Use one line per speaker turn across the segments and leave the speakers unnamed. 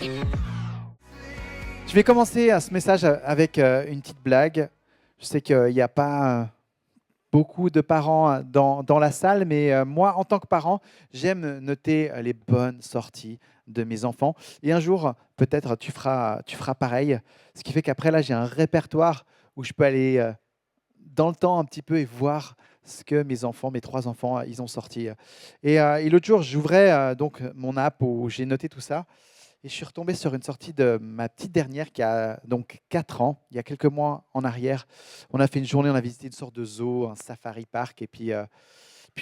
Je vais commencer ce message avec une petite blague. Je sais qu'il n'y a pas beaucoup de parents dans la salle, mais moi, en tant que parent, j'aime noter les bonnes sorties de mes enfants. Et un jour, peut-être, tu feras pareil. Ce qui fait qu'après, là, j'ai un répertoire où je peux aller dans le temps un petit peu et voir ce que mes enfants, mes trois enfants, ils ont sorti. Et l'autre jour, j'ouvrais donc mon app où j'ai noté tout ça. Et je suis retombé sur une sortie de ma petite dernière qui a donc 4 ans, il y a quelques mois en arrière. On a fait une journée, on a visité une sorte de zoo, un safari park, et puis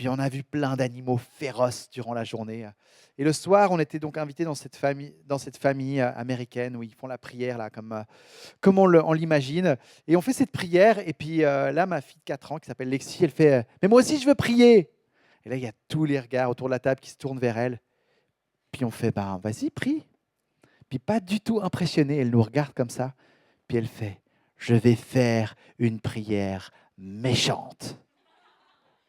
on a vu plein d'animaux féroces durant la journée. Et le soir, on était donc invités dans cette famille américaine où ils font la prière, là, comme on l'imagine. Et on fait cette prière, et puis là, ma fille de 4 ans, qui s'appelle Lexi, elle fait Mais moi aussi, je veux prier. Et là, il y a tous les regards autour de la table qui se tournent vers elle. Puis on fait Ben, vas-y, prie. Puis pas du tout impressionnée, elle nous regarde comme ça, puis elle fait Je vais faire une prière méchante.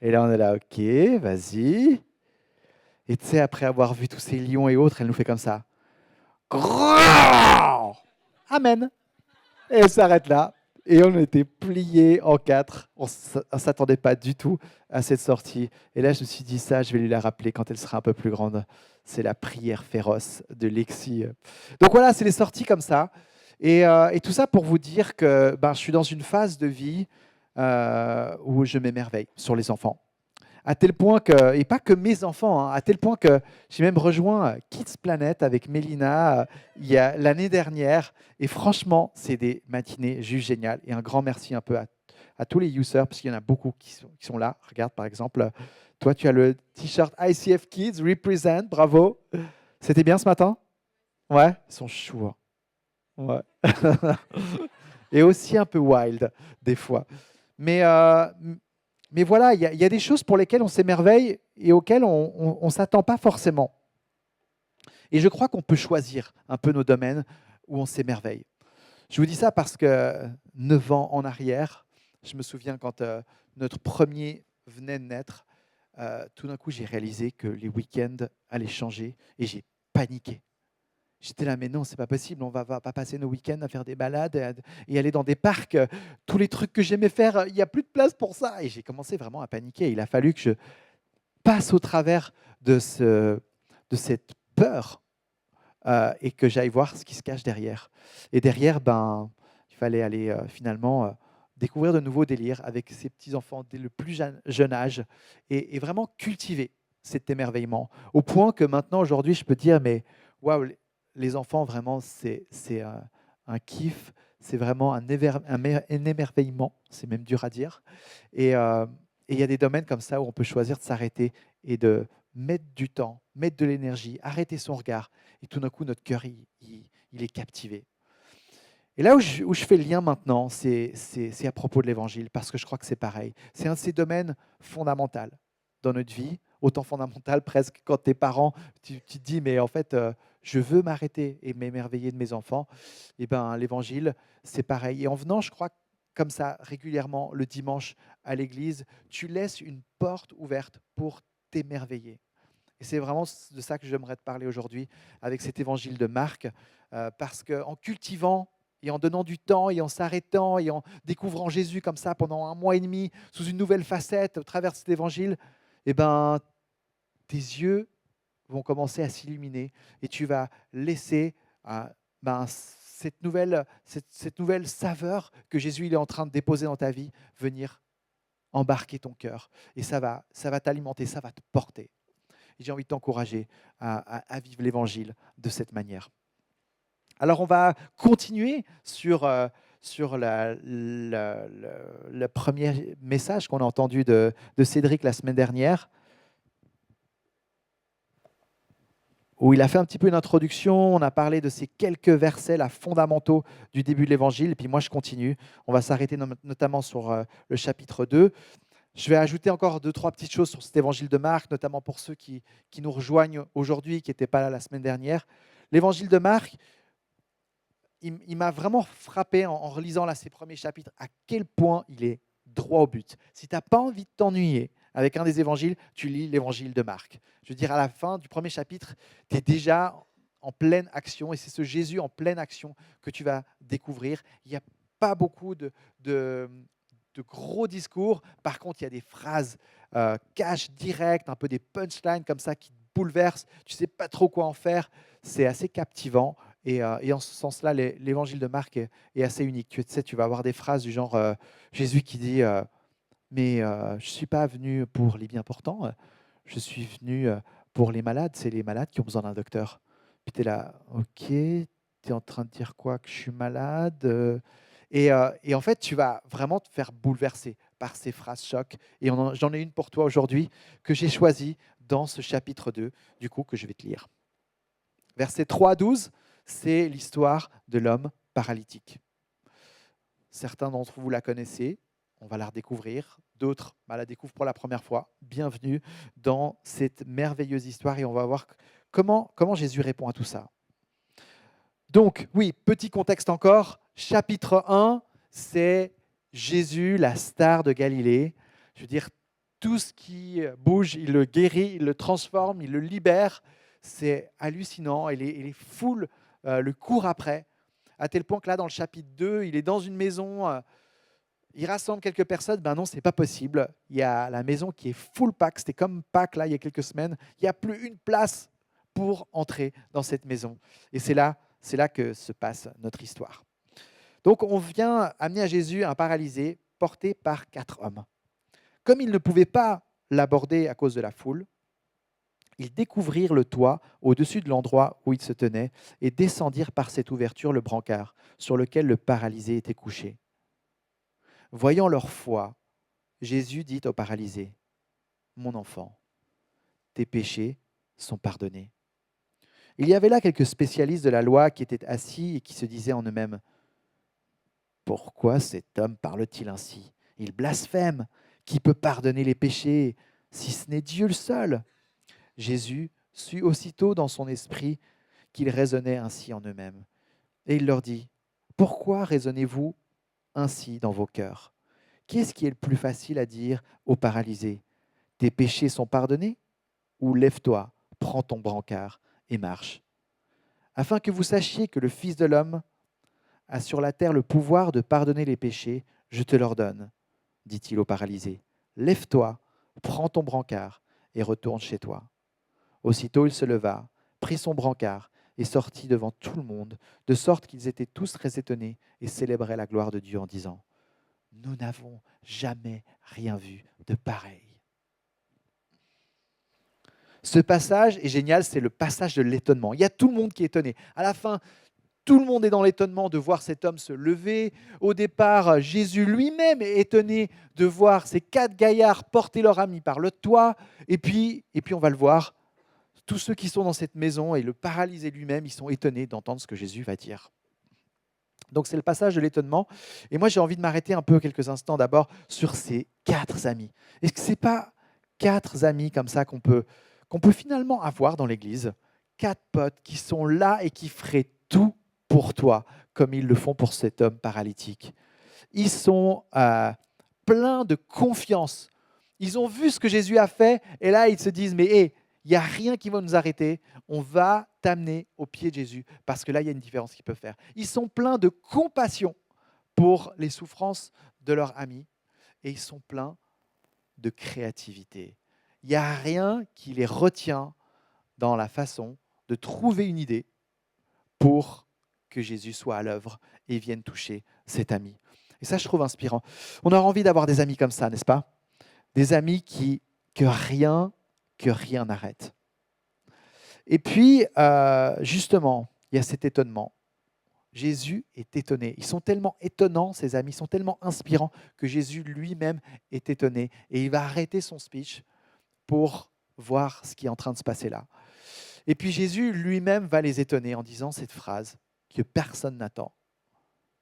Et là, on est là, ok, vas-y. Et tu sais, après avoir vu tous ces lions et autres, elle nous fait comme ça Grand Amen. Et elle s'arrête là. Et on était pliés en quatre. On ne s'attendait pas du tout à cette sortie. Et là, je me suis dit ça, je vais lui la rappeler quand elle sera un peu plus grande. C'est la prière féroce de Lexi. Donc voilà, c'est les sorties comme ça. Et tout ça pour vous dire que ben, je suis dans une phase de vie où je m'émerveille sur les enfants. À tel point que, et pas que mes enfants, hein, à tel point que j'ai même rejoint Kids Planet avec Mélina il y a l'année dernière. Et franchement, c'est des matinées juste géniales. Et un grand merci un peu à tous les users, parce qu'il y en a beaucoup qui sont là. Regarde, par exemple, toi, tu as le t-shirt ICF Kids, Represent, bravo. C'était bien ce matin? Ouais, ils sont choux, hein. Ouais. Et aussi un peu wild, des fois. Mais, mais voilà, il y a des choses pour lesquelles on s'émerveille et auxquelles on ne s'attend pas forcément. Et je crois qu'on peut choisir un peu nos domaines où on s'émerveille. Je vous dis ça parce que 9 ans en arrière, je me souviens quand notre premier venait de naître, tout d'un coup j'ai réalisé que les week-ends allaient changer et j'ai paniqué. J'étais là, mais non, c'est pas possible, on va pas passer nos week-ends à faire des balades et aller dans des parcs. Tous les trucs que j'aimais faire, il n'y a plus de place pour ça. Et j'ai commencé vraiment à paniquer. Il a fallu que je passe au travers de cette peur et que j'aille voir ce qui se cache derrière. Et derrière, ben, il fallait aller finalement découvrir de nouveaux délires avec ses petits-enfants dès le plus jeune âge et vraiment cultiver cet émerveillement. Au point que maintenant, aujourd'hui, je peux dire, mais waouh, les enfants, vraiment, c'est un kiff, c'est vraiment un émerveillement, c'est même dur à dire. Et il y a des domaines comme ça où on peut choisir de s'arrêter et de mettre du temps, mettre de l'énergie, arrêter son regard. Et tout d'un coup, notre cœur, il est captivé. Et là où je fais le lien maintenant, c'est à propos de l'Évangile, parce que je crois que c'est pareil. C'est un de ces domaines fondamentaux dans notre vie, autant fondamental presque quand tes parents, tu te dis, mais en fait, je veux m'arrêter et m'émerveiller de mes enfants. Et ben l'Évangile, c'est pareil. Et en venant, je crois, comme ça, régulièrement, le dimanche à l'église, tu laisses une porte ouverte pour t'émerveiller. Et c'est vraiment de ça que j'aimerais te parler aujourd'hui avec cet évangile de Marc, parce qu'en cultivant et en donnant du temps et en s'arrêtant et en découvrant Jésus comme ça pendant 1 mois et demi sous une nouvelle facette au travers de cet évangile, eh ben, tes yeux vont commencer à s'illuminer et tu vas laisser ben, cette nouvelle saveur que Jésus il est en train de déposer dans ta vie venir embarquer ton cœur. Et ça va t'alimenter, ça va te porter. Et j'ai envie de t'encourager à vivre l'Évangile de cette manière. Alors, on va continuer sur le premier message qu'on a entendu de Cédric la semaine dernière, où il a fait un petit peu une introduction. On a parlé de ces quelques versets là, fondamentaux du début de l'Évangile. Et puis moi, je continue. On va s'arrêter notamment sur le chapitre 2. Je vais ajouter encore 2, 3 petites choses sur cet évangile de Marc, notamment pour ceux qui nous rejoignent aujourd'hui, qui n'étaient pas là la semaine dernière. L'évangile de Marc, il m'a vraiment frappé en relisant là, ces premiers chapitres, à quel point il est droit au but. Si tu n'as pas envie de t'ennuyer avec un des évangiles, tu lis l'évangile de Marc. Je veux dire, à la fin du premier chapitre, tu es déjà en pleine action, et c'est ce Jésus en pleine action que tu vas découvrir. Il n'y a pas beaucoup de, de gros discours. Par contre, il y a des phrases cash directes, un peu des punchlines comme ça qui te bouleversent. Tu ne sais pas trop quoi en faire. C'est assez captivant. Et en ce sens-là, l'évangile de Marc est assez unique. Tu sais, tu vas avoir des phrases du genre Jésus qui dit mais je ne suis pas venu pour les bien portants, je suis venu pour les malades. C'est les malades qui ont besoin d'un docteur. Puis tu es là, ok, tu es en train de dire quoi? Que je suis malade? Et en fait, tu vas vraiment te faire bouleverser par ces phrases choc. Et j'en ai une pour toi aujourd'hui que j'ai choisie dans ce chapitre 2, du coup, que je vais te lire. Versets 3 à 12, c'est l'histoire de l'homme paralytique. Certains d'entre vous la connaissez, on va la redécouvrir. D'autres la découvrent pour la première fois. Bienvenue dans cette merveilleuse histoire et on va voir comment Jésus répond à tout ça. Donc, oui, petit contexte encore. Chapitre 1, c'est Jésus, la star de Galilée. Je veux dire, tout ce qui bouge, il le guérit, il le transforme, il le libère. C'est hallucinant et les foules le courent après, à tel point que là, dans le chapitre 2, il est dans une maison, il rassemble quelques personnes. Ben non, c'est pas possible. Il y a la maison qui est full pack. C'était comme Pâques, là, il y a quelques semaines. Il n'y a plus une place pour entrer dans cette maison. Et c'est là que se passe notre histoire. Donc, on vient amener à Jésus un paralysé porté par 4 hommes. Comme ils ne pouvaient pas l'aborder à cause de la foule, ils découvrirent le toit au-dessus de l'endroit où il se tenait et descendirent par cette ouverture le brancard sur lequel le paralysé était couché. Voyant leur foi, Jésus dit au paralysé, « Mon enfant, tes péchés sont pardonnés. » Il y avait là quelques spécialistes de la loi qui étaient assis et qui se disaient en eux-mêmes, « Pourquoi cet homme parle-t-il ainsi? Il blasphème. Qui peut pardonner les péchés si ce n'est Dieu le seul ?» Jésus sut aussitôt dans son esprit qu'ils raisonnaient ainsi en eux-mêmes. Et il leur dit, « Pourquoi raisonnez-vous ainsi dans vos cœurs? Qu'est-ce qui est le plus facile à dire au paralysé? Tes péchés sont pardonnés? Ou lève-toi, prends ton brancard et marche. Afin que vous sachiez que le Fils de l'homme a sur la terre le pouvoir de pardonner les péchés, je te l'ordonne, dit-il au paralysé. Lève-toi, prends ton brancard et retourne chez toi. Aussitôt il se leva, prit son brancard et sortit devant tout le monde, de sorte qu'ils étaient tous très étonnés et célébraient la gloire de Dieu en disant, nous n'avons jamais rien vu de pareil. Ce passage est génial, c'est le passage de l'étonnement. Il y a tout le monde qui est étonné. À la fin, tout le monde est dans l'étonnement de voir cet homme se lever. Au départ, Jésus lui-même est étonné de voir ces 4 gaillards porter leur ami par le toit. Et puis on va le voir, tous ceux qui sont dans cette maison et le paralysé lui-même, ils sont étonnés d'entendre ce que Jésus va dire. Donc c'est le passage de l'étonnement. Et moi, j'ai envie de m'arrêter un peu quelques instants d'abord sur ces 4 amis. Est-ce que ce n'est pas 4 amis comme ça qu'on peut finalement avoir dans l'Église? 4 potes qui sont là et qui feraient tout pour toi, comme ils le font pour cet homme paralytique. Ils sont pleins de confiance. Ils ont vu ce que Jésus a fait et là, ils se disent, mais hé, il n'y a rien qui va nous arrêter. On va t'amener au pied de Jésus parce que là, il y a une différence qu'ils peuvent faire. Ils sont pleins de compassion pour les souffrances de leurs amis et ils sont pleins de créativité. Il n'y a rien qui les retient dans la façon de trouver une idée pour que Jésus soit à l'œuvre et vienne toucher cet ami. Et ça, je trouve inspirant. On a envie d'avoir des amis comme ça, n'est-ce pas? Des amis que rien n'arrête. Et puis, justement, il y a cet étonnement. Jésus est étonné. Ils sont tellement étonnants, ces amis, ils sont tellement inspirants que Jésus lui-même est étonné. Et il va arrêter son speech pour voir ce qui est en train de se passer là. Et puis Jésus lui-même va les étonner en disant cette phrase que personne n'attend.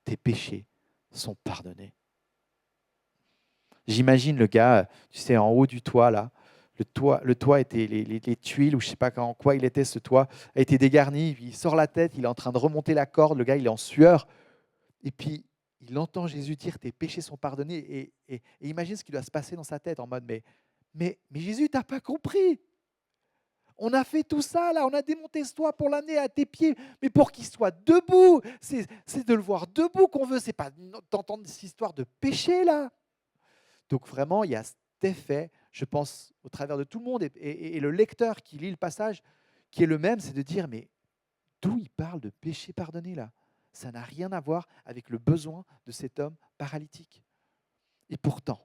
Tes péchés sont pardonnés. J'imagine le gars, tu sais, en haut du toit, là. Le toit était, les tuiles, ou je ne sais pas en quoi il était, ce toit, a été dégarni. Il sort la tête, il est en train de remonter la corde, le gars, il est en sueur. Et puis, il entend Jésus dire, tes péchés sont pardonnés. Et imagine ce qui doit se passer dans sa tête, en mode, mais Jésus, tu n'as pas compris. On a fait tout ça, là, on a démonté ce toit pour l'amener à tes pieds, mais pour qu'il soit debout. C'est de le voir debout qu'on veut, c'est pas d'entendre cette histoire de péché, là. Donc vraiment, il y a cet effet, je pense, au travers de tout le monde, et le lecteur qui lit le passage, qui est le même, c'est de dire, mais d'où il parle de péché pardonné, là? Ça n'a rien à voir avec le besoin de cet homme paralytique. Et pourtant,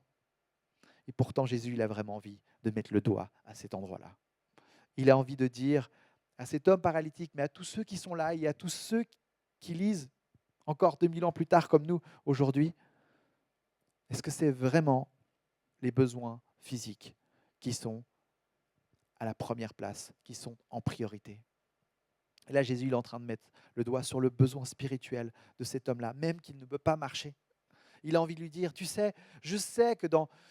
Jésus, il a vraiment envie de mettre le doigt à cet endroit-là. Il a envie de dire à cet homme paralytique, mais à tous ceux qui sont là et à tous ceux qui lisent encore 2000 ans plus tard comme nous aujourd'hui, est-ce que c'est vraiment les besoins physiques qui sont à la première place, qui sont en priorité? Et là, Jésus il est en train de mettre le doigt sur le besoin spirituel de cet homme-là, même qu'il ne peut pas marcher. Il a envie de lui dire, tu sais, je sais que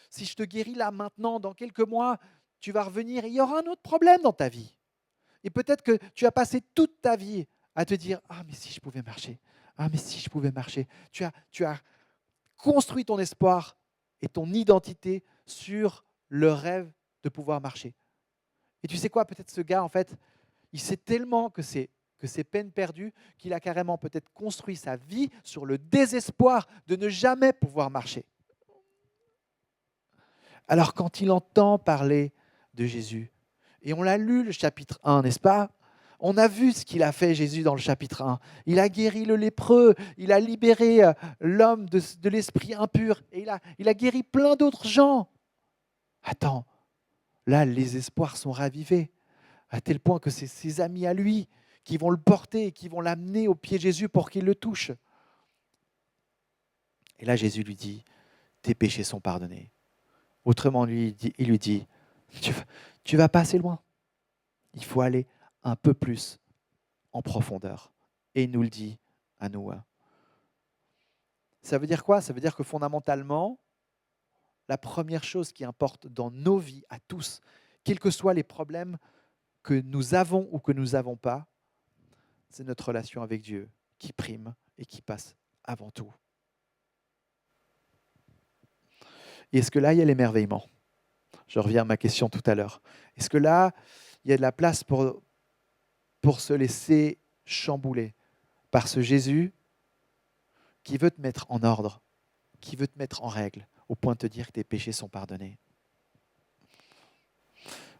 si je te guéris là maintenant, dans quelques mois, tu vas revenir et il y aura un autre problème dans ta vie. Et peut-être que tu as passé toute ta vie à te dire, ah mais si je pouvais marcher, ah mais si je pouvais marcher. Tu as construit ton espoir et ton identité sur le rêve de pouvoir marcher. Et tu sais quoi, peut-être ce gars, en fait, il sait tellement que c'est peine perdue qu'il a carrément peut-être construit sa vie sur le désespoir de ne jamais pouvoir marcher. Alors quand il entend parler de Jésus, et on l'a lu le chapitre 1, n'est-ce pas? On a vu ce qu'il a fait Jésus dans le chapitre 1. Il a guéri le lépreux, il a libéré l'homme de l'esprit impur, et il a guéri plein d'autres gens. Attends, là les espoirs sont ravivés, à tel point que c'est ses amis à lui qui vont le porter et qui vont l'amener au pied de Jésus pour qu'il le touche. Et là Jésus lui dit, tes péchés sont pardonnés. Autrement, il lui dit, tu vas pas assez loin. Il faut aller un peu plus en profondeur. Et il nous le dit à nous. Ça veut dire quoi? Ça veut dire que fondamentalement, la première chose qui importe dans nos vies à tous, quels que soient les problèmes que nous avons ou que nous n'avons pas, c'est notre relation avec Dieu qui prime et qui passe avant tout. Et est-ce que là, il y a l'émerveillement? Je reviens à ma question tout à l'heure. Est-ce que là, il y a de la place pour se laisser chambouler par ce Jésus qui veut te mettre en ordre, qui veut te mettre en règle, au point de te dire que tes péchés sont pardonnés?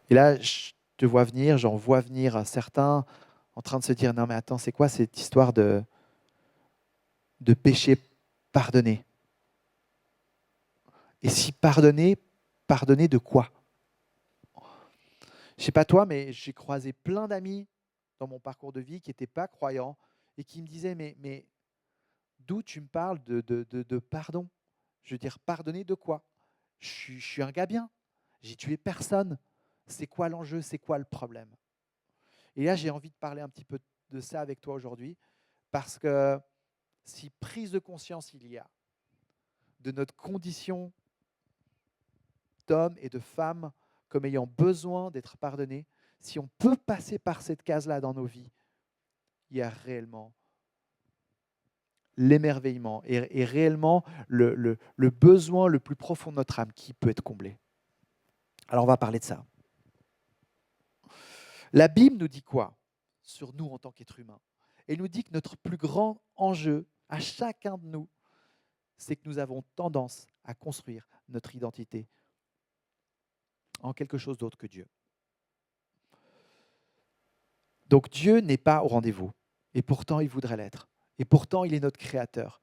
Et là, j'en vois venir certains en train de se dire, non mais attends, c'est quoi cette histoire de péché pardonné? Et si pardonner de quoi? Je ne sais pas toi, mais j'ai croisé plein d'amis dans mon parcours de vie qui n'étaient pas croyants et qui me disaient, mais d'où tu me parles de pardon? Je veux dire, pardonner de quoi? Je suis un gars bien, j'ai tué personne. C'est quoi l'enjeu? C'est quoi le problème? Et là, j'ai envie de parler un petit peu de ça avec toi aujourd'hui, parce que si prise de conscience il y a de notre condition d'homme et de femme comme ayant besoin d'être pardonnés, si on peut passer par cette case-là dans nos vies, il y a réellement l'émerveillement et réellement le besoin le plus profond de notre âme qui peut être comblé. Alors on va parler de ça. La Bible nous dit quoi sur nous en tant qu'êtres humains? Elle nous dit que notre plus grand enjeu à chacun de nous, c'est que nous avons tendance à construire notre identité en quelque chose d'autre que Dieu. Donc Dieu n'est pas au rendez-vous, et pourtant il voudrait l'être. Et pourtant il est notre créateur.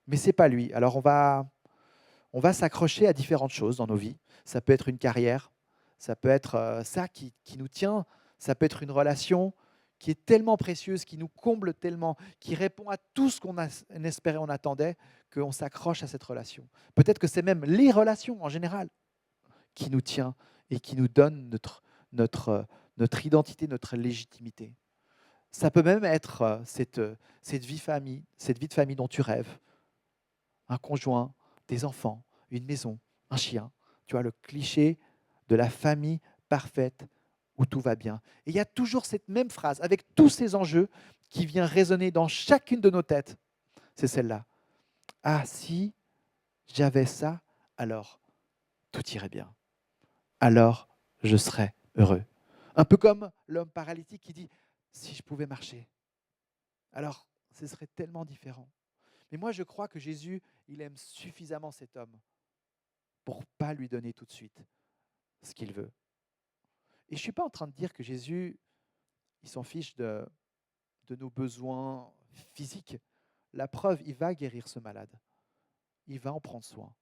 Mais ce n'est pas lui. Alors on va s'accrocher à différentes choses dans nos vies. Ça peut être une carrière, ça peut être ça qui nous tient, ça peut être une relation qui est tellement précieuse, qui nous comble tellement, qui répond à tout ce qu'on espérait, on attendait, qu'on s'accroche à cette relation. Peut-être que c'est même les relations en général qui nous tient et qui nous donne notre identité, notre légitimité. Ça peut même être cette vie de famille dont tu rêves, un conjoint, des enfants, une maison, un chien. Tu vois, le cliché de la famille parfaite où tout va bien. Et il y a toujours cette même phrase, avec tous ces enjeux, qui vient résonner dans chacune de nos têtes. C'est celle-là. Ah, si j'avais ça, alors tout irait bien. Alors je serais heureux. Un peu comme l'homme paralytique qui dit « si je pouvais marcher ». Alors, ce serait tellement différent. Mais moi, je crois que Jésus, il aime suffisamment cet homme pour ne pas lui donner tout de suite ce qu'il veut. Et je ne suis pas en train de dire que Jésus, il s'en fiche de nos besoins physiques. La preuve, il va guérir ce malade. Il va en prendre soin.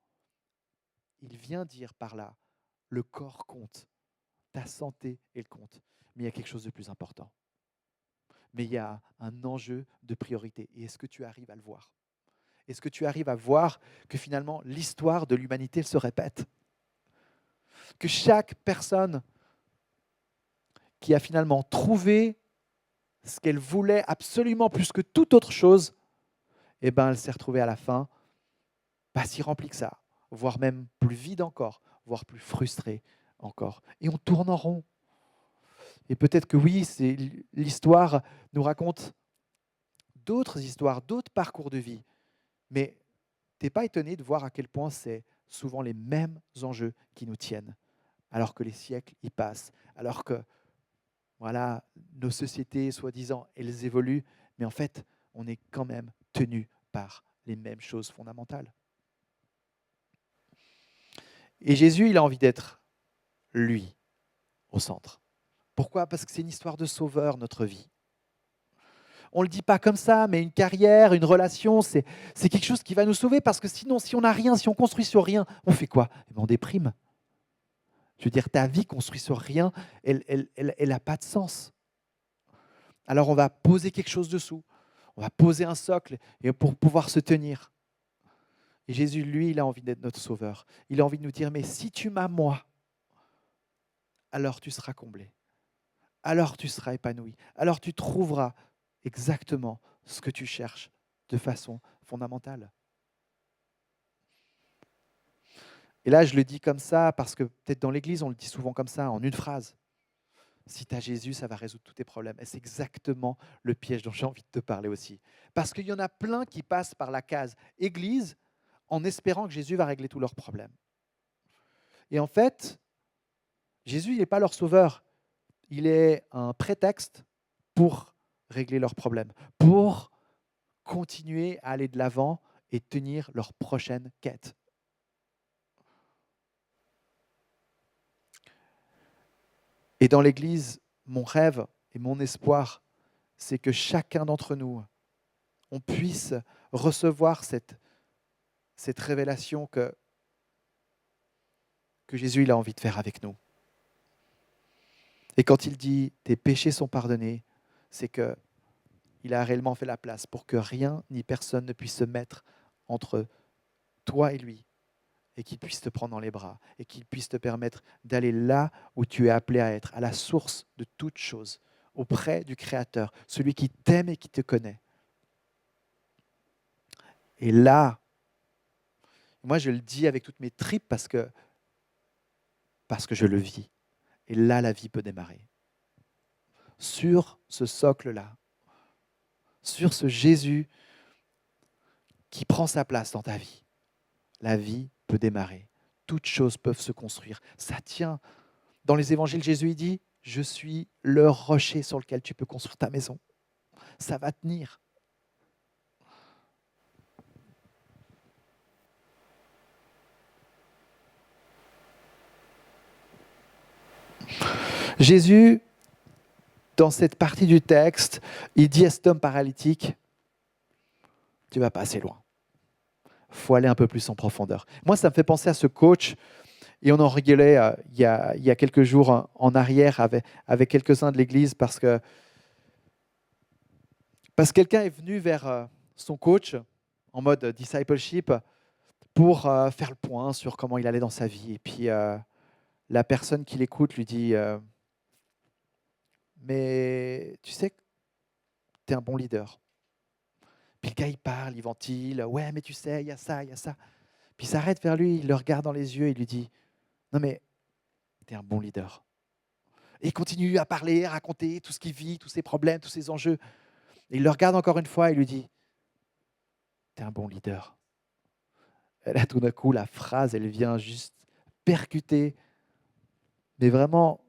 Il vient dire par là, le corps compte, ta santé, elle compte. Mais il y a quelque chose de plus important. Mais il y a un enjeu de priorité. Et est-ce que tu arrives à le voir? Est-ce que tu arrives à voir que finalement l'histoire de l'humanité se répète? Que chaque personne qui a finalement trouvé ce qu'elle voulait absolument plus que toute autre chose, eh ben, elle s'est retrouvée à la fin pas si remplie que ça, voire même plus vide encore, voire plus frustrée encore. Et on tourne en rond. Et peut-être que oui, l'histoire nous raconte d'autres histoires, d'autres parcours de vie. Mais tu n'es pas étonné de voir à quel point c'est souvent les mêmes enjeux qui nous tiennent, alors que les siècles y passent, alors que voilà, nos sociétés, soi-disant, elles évoluent, mais en fait, on est quand même tenu par les mêmes choses fondamentales. Et Jésus, il a envie d'être lui au centre. Pourquoi? Parce que c'est une histoire de sauveur, notre vie. On ne le dit pas comme ça, mais une carrière, une relation, c'est quelque chose qui va nous sauver, parce que sinon, si on n'a rien, si on construit sur rien, on fait quoi? Eh bien, on déprime. Je veux dire, ta vie construite sur rien, elle n'a pas de sens. Alors on va poser quelque chose dessous, on va poser un socle et pour pouvoir se tenir. Et Jésus, lui, il a envie d'être notre sauveur. Il a envie de nous dire, mais si tu m'as moi, alors tu seras comblé, alors tu seras épanoui, alors tu trouveras exactement ce que tu cherches de façon fondamentale. Et là, je le dis comme ça parce que peut-être dans l'Église, on le dit souvent comme ça, en une phrase. Si tu as Jésus, ça va résoudre tous tes problèmes. Et c'est exactement le piège dont j'ai envie de te parler aussi. Parce qu'il y en a plein qui passent par la case Église en espérant que Jésus va régler tous leurs problèmes. Et en fait, Jésus, il n'est pas leur sauveur. Il est un prétexte pour régler leurs problèmes, pour continuer à aller de l'avant et tenir leur prochaine quête. Et dans l'Église, mon rêve et mon espoir, c'est que chacun d'entre nous, on puisse recevoir cette révélation que Jésus il a envie de faire avec nous. Et quand il dit « tes péchés sont pardonnés », c'est qu'il a réellement fait la place pour que rien ni personne ne puisse se mettre entre toi et lui, et qu'il puisse te prendre dans les bras, et qu'il puisse te permettre d'aller là où tu es appelé à être, à la source de toute chose, auprès du Créateur, celui qui t'aime et qui te connaît. Et là, moi je le dis avec toutes mes tripes parce que je le vis. Et là, la vie peut démarrer. Sur ce socle-là, sur ce Jésus qui prend sa place dans ta vie, la vie peut démarrer. Toutes choses peuvent se construire. Ça tient. Dans les évangiles, Jésus il dit, je suis le rocher sur lequel tu peux construire ta maison. Ça va tenir. Jésus, dans cette partie du texte, il dit à cet homme paralytique, tu vas pas assez loin. Il faut aller un peu plus en profondeur. Moi, ça me fait penser à ce coach, et on en rigolait il y a quelques jours en arrière avec quelques-uns de l'église, parce que quelqu'un est venu vers son coach en mode discipleship pour faire le point sur comment il allait dans sa vie. Et puis la personne qui l'écoute lui dit mais tu sais que tu es un bon leader. Puis le gars, il parle, il ventile. Ouais, mais tu sais, il y a ça, il y a ça. Puis il s'arrête vers lui, il le regarde dans les yeux et il lui dit non, mais tu es un bon leader. Et il continue à parler, à raconter tout ce qu'il vit, tous ses problèmes, tous ses enjeux. Et il le regarde encore une fois et lui dit tu es un bon leader. Et là, tout d'un coup, la phrase, elle vient juste percuter, mais vraiment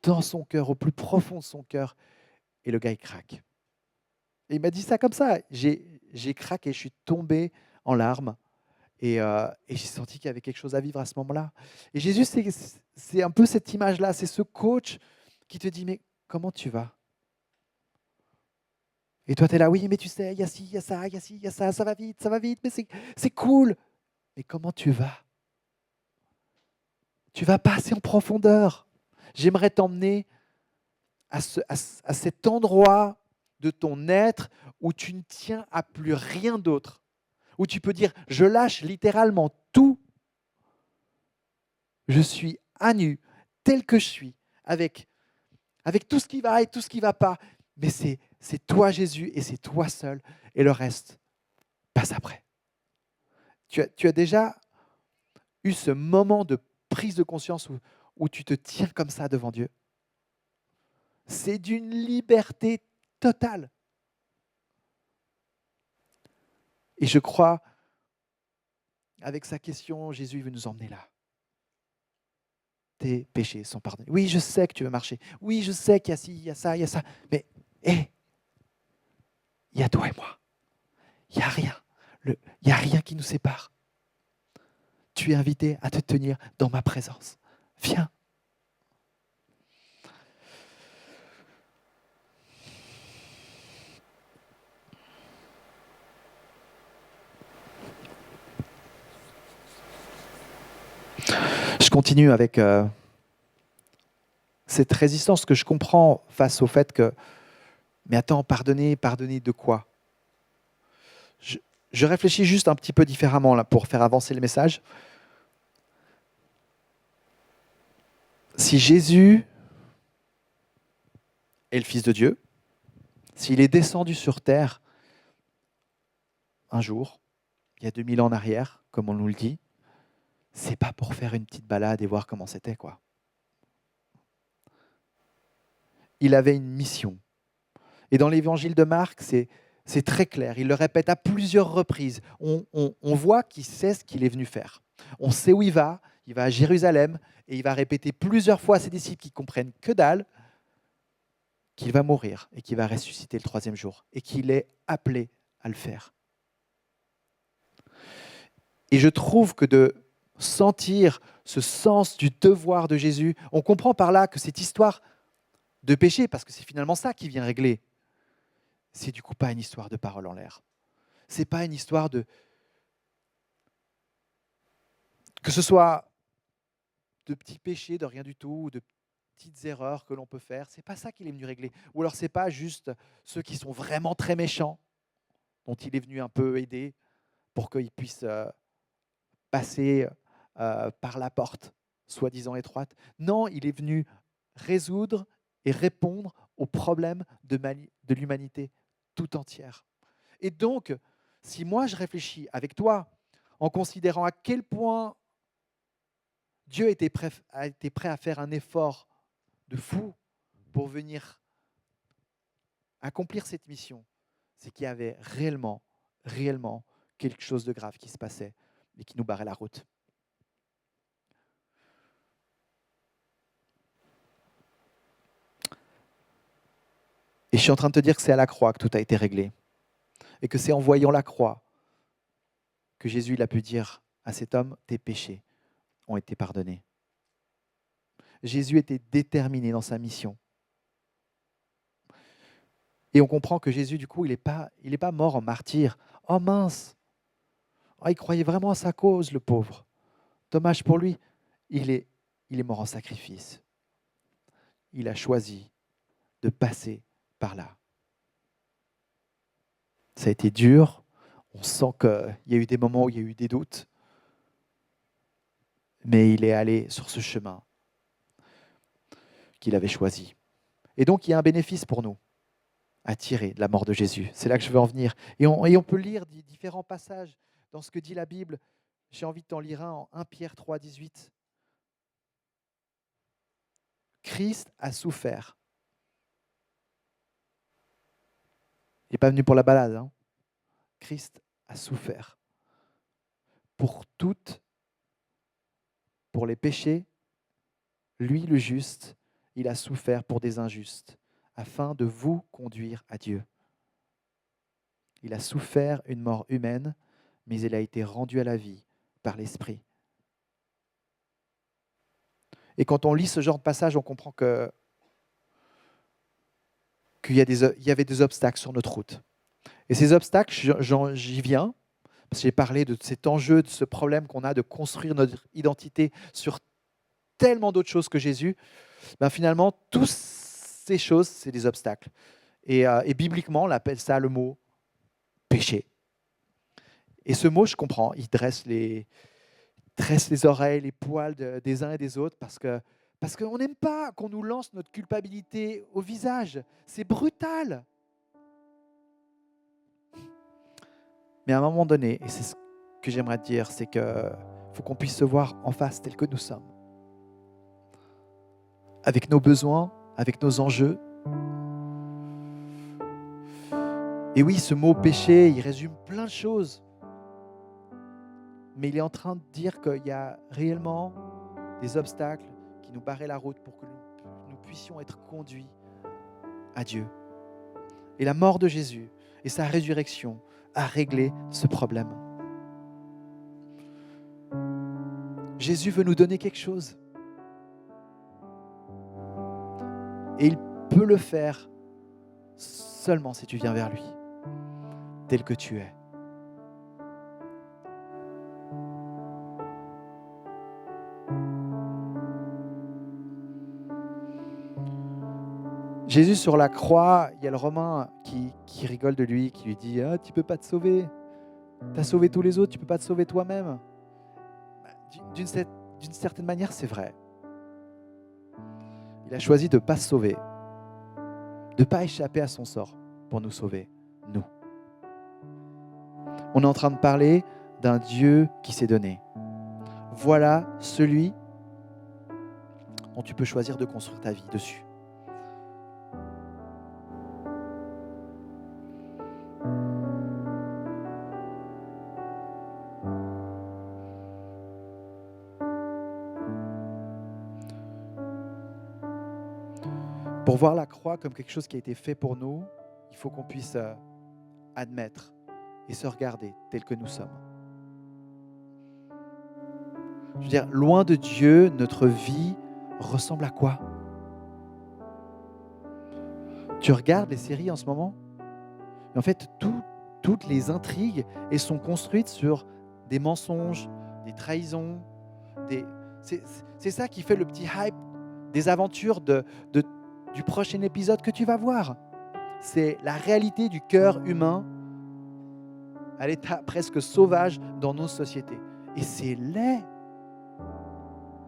dans son cœur, au plus profond de son cœur. Et le gars, il craque. Et il m'a dit ça comme ça. J'ai craqué, je suis tombé en larmes. Et j'ai senti qu'il y avait quelque chose à vivre à ce moment-là. Et Jésus, c'est un peu cette image-là. C'est ce coach qui te dit, mais comment tu vas? Et toi, tu es là, oui, mais tu sais, il y a ci, il y a ça, il y a ci, il y a ça va vite, mais c'est cool. Mais comment tu vas? Tu vas passer en profondeur. J'aimerais t'emmener à cet endroit de ton être où tu ne tiens à plus rien d'autre, où tu peux dire, je lâche littéralement tout, je suis à nu, tel que je suis, avec tout ce qui va et tout ce qui ne va pas, mais c'est toi Jésus et c'est toi seul, et le reste passe après. Tu as déjà eu ce moment de prise de conscience où tu te tiens comme ça devant Dieu? C'est d'une liberté totale. Et je crois, avec sa question, Jésus veut nous emmener là. Tes péchés sont pardonnés. Oui, je sais que tu veux marcher. Oui, je sais qu'il y a ci, il y a ça, il y a ça. Mais, hé, il y a toi et moi. Il n'y a rien. Il n'y a rien qui nous sépare. Tu es invité à te tenir dans ma présence. Viens. Je continue avec cette résistance que je comprends face au fait que, mais attends, pardonner de quoi? Je réfléchis juste un petit peu différemment là, pour faire avancer le message. Si Jésus est le Fils de Dieu, s'il est descendu sur terre un jour, il y a 2000 ans en arrière, comme on nous le dit, c'est pas pour faire une petite balade et voir comment c'était, quoi. Il avait une mission. Et dans l'évangile de Marc, c'est très clair. Il le répète à plusieurs reprises. On voit qu'il sait ce qu'il est venu faire. On sait où il va à Jérusalem, et il va répéter plusieurs fois à ses disciples qui comprennent que dalle, qu'il va mourir et qu'il va ressusciter le troisième jour, et qu'il est appelé à le faire. Et je trouve que de sentir ce sens du devoir de Jésus, on comprend par là que cette histoire de péché, parce que c'est finalement ça qui vient régler, c'est du coup pas une histoire de parole en l'air. C'est pas une histoire de... Que ce soit de petits péchés, de rien du tout, ou de petites erreurs que l'on peut faire, c'est pas ça qu'il est venu régler. Ou alors c'est pas juste ceux qui sont vraiment très méchants, dont il est venu un peu aider pour qu'ils puissent passer par la porte, soi-disant étroite. Non, il est venu résoudre et répondre aux problèmes de l'humanité tout entière. Et donc, si moi je réfléchis avec toi, en considérant à quel point Dieu a été prêt à faire un effort de fou pour venir accomplir cette mission, c'est qu'il y avait réellement, réellement quelque chose de grave qui se passait et qui nous barrait la route. Et je suis en train de te dire que c'est à la croix que tout a été réglé. Et que c'est en voyant la croix que Jésus il a pu dire à cet homme, tes péchés ont été pardonnés. Jésus était déterminé dans sa mission. Et on comprend que Jésus, du coup, il est pas mort en martyr. Oh mince, oh, il croyait vraiment à sa cause, le pauvre. Dommage pour lui. Il est mort en sacrifice. Il a choisi de passer par là. Ça a été dur. On sent qu'il y a eu des moments où il y a eu des doutes. Mais il est allé sur ce chemin qu'il avait choisi. Et donc, il y a un bénéfice pour nous à tirer de la mort de Jésus. C'est là que je veux en venir. Et on peut lire différents passages dans ce que dit la Bible. J'ai envie de t'en lire un en 1 Pierre 3, 18. Christ a souffert. Il n'est pas venu pour la balade. Hein. Christ a souffert pour toutes, pour les péchés, lui le juste, il a souffert pour des injustes, afin de vous conduire à Dieu. Il a souffert une mort humaine, mais il a été rendu à la vie par l'Esprit. Et quand on lit ce genre de passage, on comprend qu'il y avait des obstacles sur notre route. Et ces obstacles, j'y viens, parce que j'ai parlé de cet enjeu, de ce problème qu'on a de construire notre identité sur tellement d'autres choses que Jésus. Finalement, toutes ces choses, c'est des obstacles. Et bibliquement, on appelle ça le mot péché. Et ce mot, je comprends, il dresse les oreilles, les poils des uns et des autres, parce qu'on n'aime pas qu'on nous lance notre culpabilité au visage. C'est brutal. Mais à un moment donné, et c'est ce que j'aimerais te dire, c'est qu'il faut qu'on puisse se voir en face tel que nous sommes. Avec nos besoins, avec nos enjeux. Et oui, ce mot péché, il résume plein de choses. Mais il est en train de dire qu'il y a réellement des obstacles qui nous barraient la route pour que nous puissions être conduits à Dieu. Et la mort de Jésus et sa résurrection a réglé ce problème. Jésus veut nous donner quelque chose. Et il peut le faire seulement si tu viens vers lui, tel que tu es. Jésus sur la croix, il y a le Romain qui rigole de lui, qui lui dit « Ah, tu ne peux pas te sauver. Tu as sauvé tous les autres, tu ne peux pas te sauver toi-même. » D'une certaine manière, c'est vrai. Il a choisi de ne pas se sauver, de ne pas échapper à son sort pour nous sauver, nous. On est en train de parler d'un Dieu qui s'est donné. Voilà celui dont tu peux choisir de construire ta vie dessus. Pour voir la croix comme quelque chose qui a été fait pour nous, il faut qu'on puisse admettre et se regarder tel que nous sommes. Je veux dire, loin de Dieu, notre vie ressemble à quoi? Tu regardes les séries en ce moment? Et en fait, toutes les intrigues, elles sont construites sur des mensonges, des trahisons. C'est ça qui fait le petit hype des aventures du prochain épisode que tu vas voir. C'est la réalité du cœur humain à l'état presque sauvage dans nos sociétés. Et c'est laid.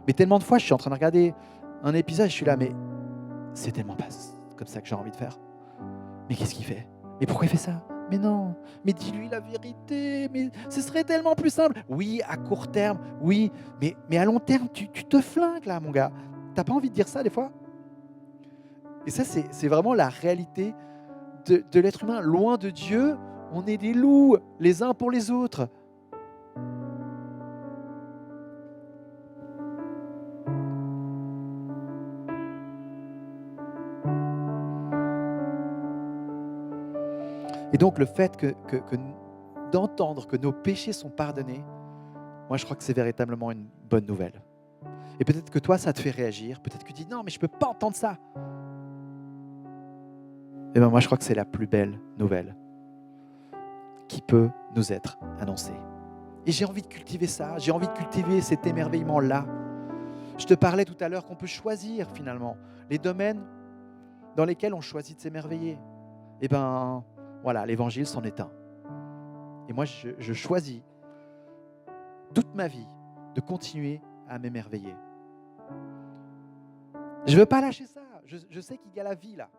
Mais tellement de fois, je suis en train de regarder un épisode, je suis là, mais c'est tellement pas comme ça que j'ai envie de faire. Mais qu'est-ce qu'il fait? Mais pourquoi il fait ça? Mais non, mais dis-lui la vérité, mais ce serait tellement plus simple. Oui, à court terme, oui, mais à long terme, tu te flingues là, mon gars. T'as pas envie de dire ça des fois? Et ça, c'est vraiment la réalité de l'être humain. Loin de Dieu, on est des loups, les uns pour les autres. Et donc le fait d'entendre que nos péchés sont pardonnés, moi je crois que c'est véritablement une bonne nouvelle. Et peut-être que toi ça te fait réagir, peut-être que tu dis non mais je ne peux pas entendre ça. Et bien moi je crois que c'est la plus belle nouvelle qui peut nous être annoncée. Et j'ai envie de cultiver ça, j'ai envie de cultiver cet émerveillement-là. Je te parlais tout à l'heure qu'on peut choisir finalement les domaines dans lesquels on choisit de s'émerveiller. Et bien voilà, l'évangile c'en est un. Et moi je choisis toute ma vie de continuer à m'émerveiller. Je ne veux pas lâcher ça. Je sais qu'il y a la vie là.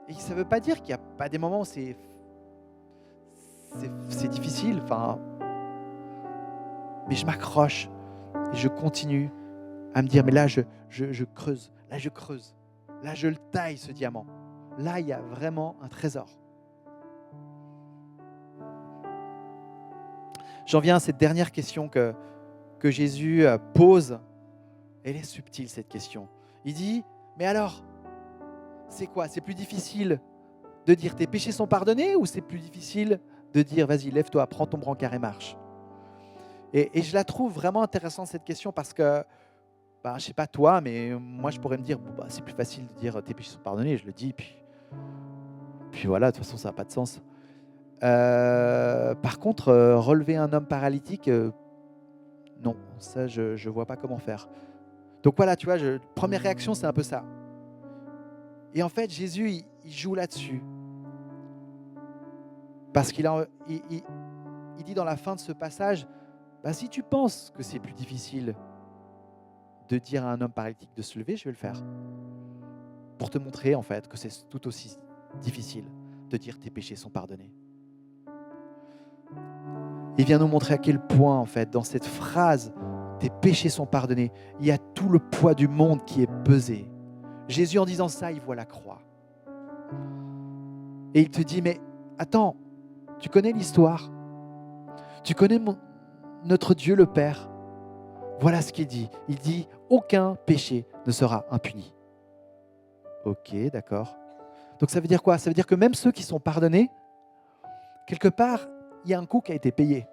Et ça ne veut pas dire qu'il n'y a pas des moments où c'est difficile. Mais je m'accroche et je continue à me dire, mais là je creuse, là je creuse, là je le taille ce diamant. Là il y a vraiment un trésor. J'en viens à cette dernière question que Jésus pose Elle est subtile cette question. Il dit, mais alors, c'est quoi? C'est plus difficile de dire tes péchés sont pardonnés ou c'est plus difficile de dire vas-y, lève-toi, prends ton brancard et marche? Et je la trouve vraiment intéressante cette question parce que, je ne sais pas toi, mais moi je pourrais me dire, c'est plus facile de dire tes péchés sont pardonnés, je le dis, puis voilà, de toute façon ça n'a pas de sens. Par contre, relever un homme paralytique, non, ça je ne vois pas comment faire. Donc voilà, tu vois, première réaction, c'est un peu ça. Et en fait, Jésus, il joue là-dessus. Parce qu'il dit dans la fin de ce passage, si tu penses que c'est plus difficile de dire à un homme paralytique de se lever, je vais le faire. Pour te montrer en fait que c'est tout aussi difficile de dire tes péchés sont pardonnés. Il vient nous montrer à quel point en fait, dans cette phrase, tes péchés sont pardonnés, il y a tout le poids du monde qui est pesé. Jésus en disant ça, il voit la croix. Et il te dit, mais attends, tu connais l'histoire? Tu connais notre Dieu le Père? Voilà ce qu'il dit. Il dit, aucun péché ne sera impuni. Ok, d'accord. Donc ça veut dire quoi? Ça veut dire que même ceux qui sont pardonnés, quelque part, il y a un coût qui a été payé.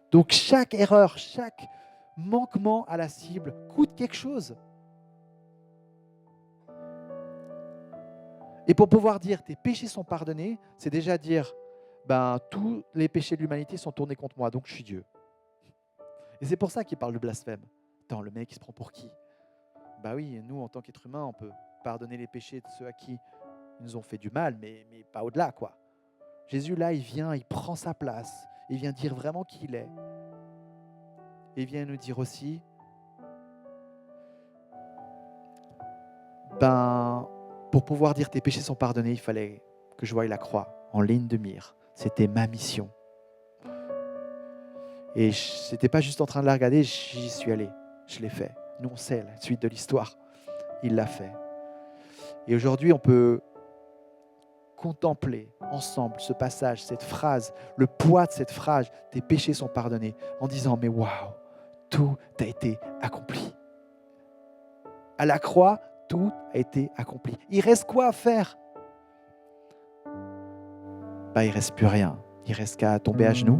Donc chaque erreur, chaque manquement à la cible coûte quelque chose. Et pour pouvoir dire tes péchés sont pardonnés, c'est déjà dire tous les péchés de l'humanité sont tournés contre moi, donc je suis Dieu. Et c'est pour ça qu'il parle de blasphème. Attends, le mec il se prend pour qui? Oui, nous en tant qu'êtres humains, on peut pardonner les péchés de ceux à qui ils nous ont fait du mal, mais pas au-delà, quoi. Jésus là, il vient, il prend sa place, il vient dire vraiment qui il est. Et il vient nous dire aussi, pour pouvoir dire tes péchés sont pardonnés, il fallait que je voie la croix en ligne de mire. C'était ma mission. Et je n'étais pas juste en train de la regarder, j'y suis allé, je l'ai fait. Nous, on sait la suite de l'histoire. Il l'a fait. Et aujourd'hui, on peut contempler ensemble ce passage, cette phrase, le poids de cette phrase, tes péchés sont pardonnés, en disant, mais waouh, tout a été accompli. À la croix, tout a été accompli. Il reste quoi à faire? Il ne reste plus rien. Il reste qu'à tomber à genoux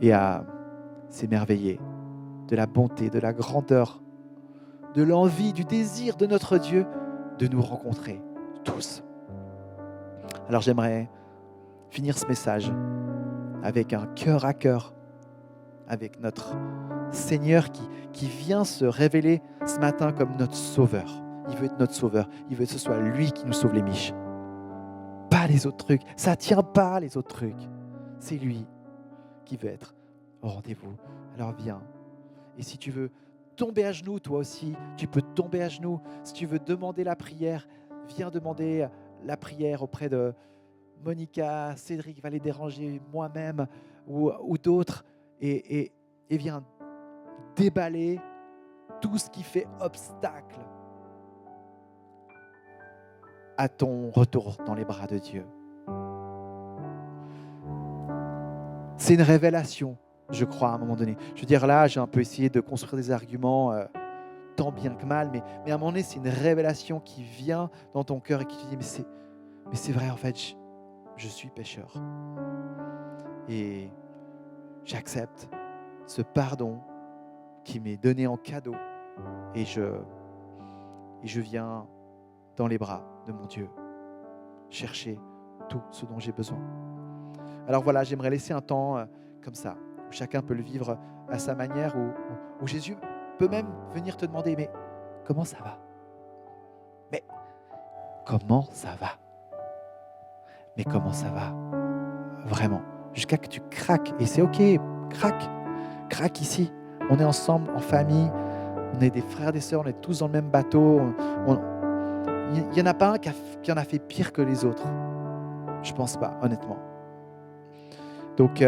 et à s'émerveiller de la bonté, de la grandeur, de l'envie, du désir de notre Dieu de nous rencontrer tous. Alors j'aimerais finir ce message avec un cœur à cœur, avec notre Seigneur qui vient se révéler ce matin comme notre sauveur. Il veut être notre sauveur. Il veut que ce soit lui qui nous sauve les miches. Pas les autres trucs. Ça ne tient pas les autres trucs. C'est lui qui veut être au rendez-vous. Alors viens. Et si tu veux tomber à genoux, toi aussi, tu peux tomber à genoux. Si tu veux demander la prière, viens demander la prière auprès de Monica, Cédric va les déranger, moi-même ou d'autres. Et viens déballer tout ce qui fait obstacle à ton retour dans les bras de Dieu. C'est une révélation, je crois, à un moment donné. Je veux dire, là, j'ai un peu essayé de construire des arguments tant bien que mal, mais à un moment donné, c'est une révélation qui vient dans ton cœur et qui te dit, mais c'est vrai, en fait, je suis pécheur. Et j'accepte ce pardon qui m'est donné en cadeau et je viens dans les bras de mon Dieu chercher tout ce dont j'ai besoin. Alors voilà, j'aimerais laisser un temps comme ça, où chacun peut le vivre à sa manière, où Jésus peut même venir te demander, mais comment ça va? Mais comment ça va? Mais comment ça va? Vraiment, jusqu'à que tu craques, et c'est ok, craque ici. On est ensemble, en famille, on est des frères et des sœurs, on est tous dans le même bateau. Il n'y en a pas un qui en a fait pire que les autres. Je ne pense pas, honnêtement. Donc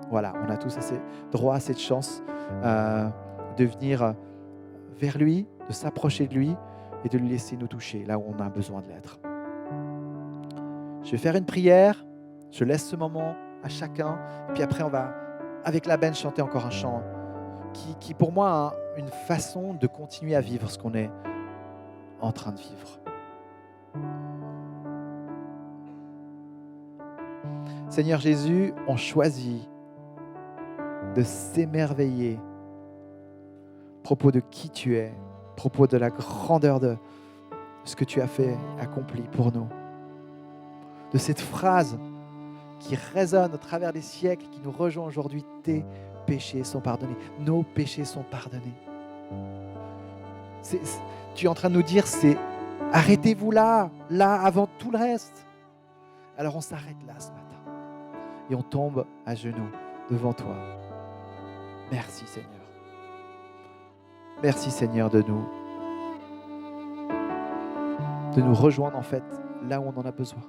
voilà, on a tous assez droit à cette chance de venir vers lui, de s'approcher de lui et de le laisser nous toucher là où on a besoin de l'être. Je vais faire une prière, je laisse ce moment à chacun, puis après on va, avec la band, chanter encore un chant qui pour moi a une façon de continuer à vivre ce qu'on est en train de vivre. Seigneur Jésus, on choisit de s'émerveiller à propos de qui tu es, à propos de la grandeur de ce que tu as fait, accompli pour nous. De cette phrase qui résonne au travers des siècles, qui nous rejoint aujourd'hui, tes péchés sont pardonnés, nos péchés sont pardonnés. Tu es en train de nous dire, c'est arrêtez-vous là avant tout le reste. Alors on s'arrête là ce matin et on tombe à genoux devant toi. Merci Seigneur. Merci Seigneur de nous rejoindre en fait là où on en a besoin.